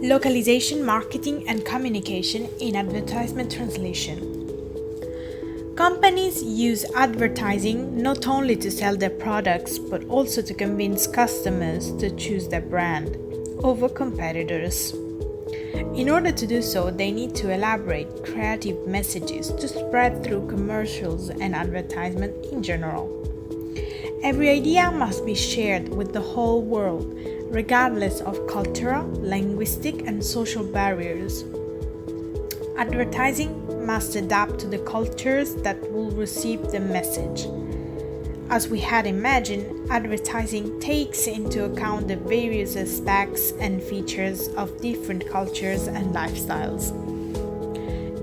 Localization, marketing, and communication in advertisement translation. Companies use advertising not only to sell their products but also to convince customers to choose their brand over competitors. In order to do so, they need to elaborate creative messages to spread through commercials and advertisement in general. Every idea must be shared with the whole world, regardless of cultural, linguistic, and social barriers. Advertising must adapt to the cultures that will receive the message. As we had imagined, advertising takes into account the various aspects and features of different cultures and lifestyles.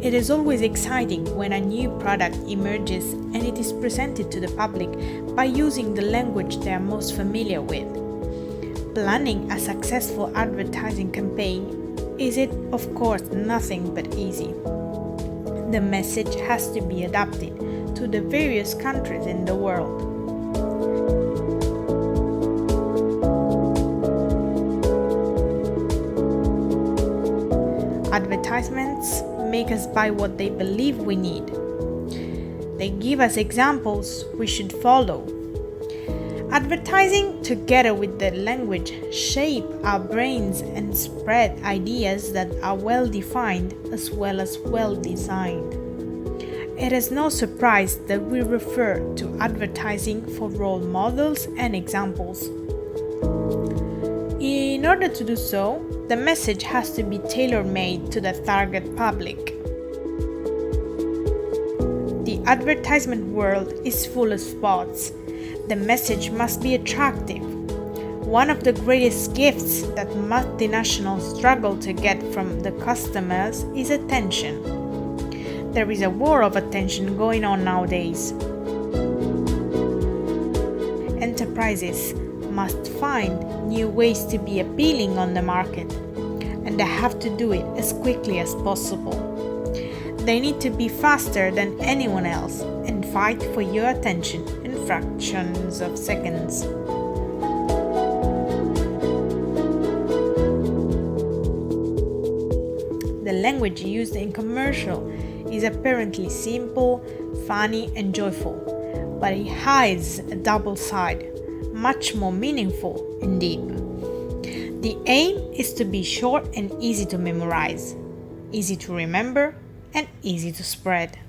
It is always exciting when a new product emerges and it is presented to the public by using the language they are most familiar with. Planning a successful advertising campaign is, of course, nothing but easy. The message has to be adapted to the various countries in the world. Advertisements make us buy what they believe we need. They give us examples we should follow. Advertising, together with the language, shape our brains and spread ideas that are well defined as well as well designed. It is no surprise that we refer to advertising for role models and examples. In order to do so, the message has to be tailor-made to the target public. The advertisement world is full of spots. The message must be attractive. One of the greatest gifts that multinationals struggle to get from the customers is attention. There is a war of attention going on nowadays. Enterprises must find new ways to be appealing on the market, and they have to do it as quickly as possible. They need to be faster than anyone else and fight for your attention in fractions of seconds. The language used in commercial is apparently simple, funny, and joyful, but it hides a double side, much more meaningful and deep. The aim is to be short and easy to memorize, easy to remember, and easy to spread.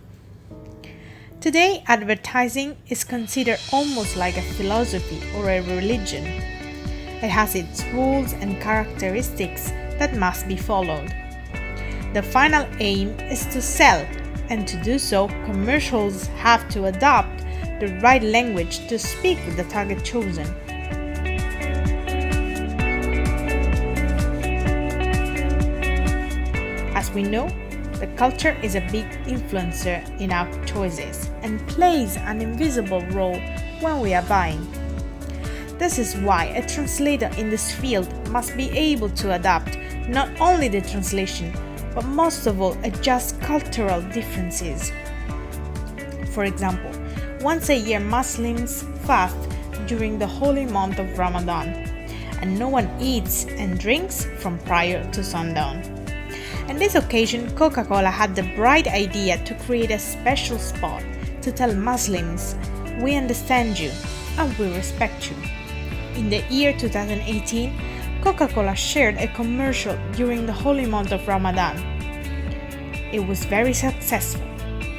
Today, advertising is considered almost like a philosophy or a religion. It has its rules and characteristics that must be followed. The final aim is to sell, and to do so, commercials have to adopt the right language to speak with the target chosen. As we know, the culture is a big influencer in our choices and plays an invisible role when we are buying. This is why a translator in this field must be able to adapt not only the translation, but most of all adjust cultural differences. For example, once a year Muslims fast during the holy month of Ramadan, and no one eats and drinks from prior to sundown. On this occasion, Coca-Cola had the bright idea to create a special spot to tell Muslims, "We understand you and we respect you." In the year 2018, Coca-Cola shared a commercial during the holy month of Ramadan. It was very successful.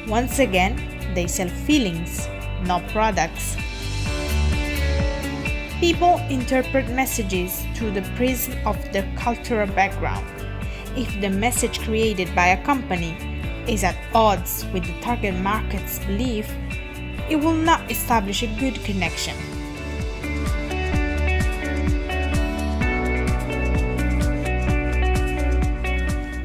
Once again, they sell feelings, not products. People interpret messages through the prism of their cultural background. If the message created by a company is at odds with the target market's belief, it will not establish a good connection.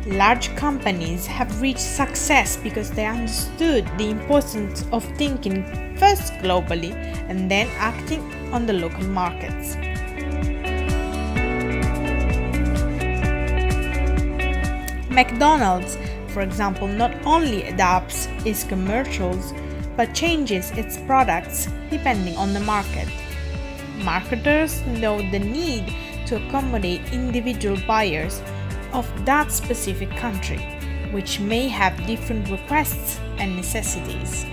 Large companies have reached success because they understood the importance of thinking first globally and then acting on the local markets. McDonald's, for example, not only adapts its commercials but changes its products depending on the market. Marketers know the need to accommodate individual buyers of that specific country, which may have different requests and necessities.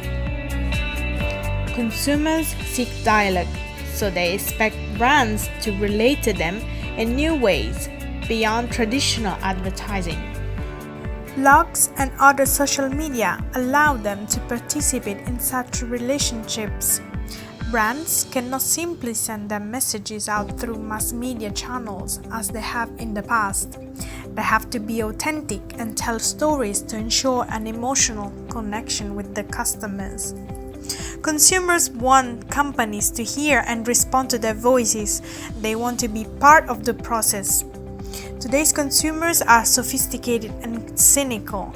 Consumers seek dialogue, so they expect brands to relate to them in new ways beyond traditional advertising. Blogs and other social media allow them to participate in such relationships. Brands cannot simply send their messages out through mass media channels as they have in the past. They have to be authentic and tell stories to ensure an emotional connection with the customers. Consumers want companies to hear and respond to their voices. They want to be part of the process. Today's consumers are sophisticated and cynical.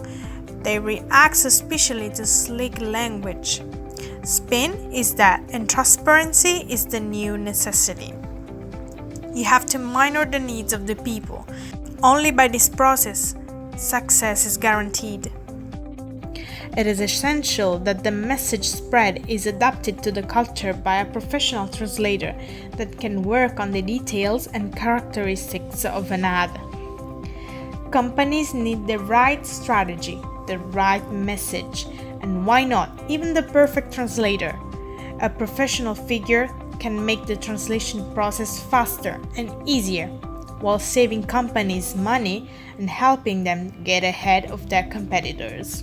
They react suspiciously to slick language. Spin is that, and transparency is the new necessity. You have to minor the needs of the people. Only by this process, success is guaranteed. It is essential that the message spread is adapted to the culture by a professional translator that can work on the details and characteristics of an ad. Companies need the right strategy, the right message, and why not, even the perfect translator. A professional figure can make the translation process faster and easier, while saving companies money and helping them get ahead of their competitors.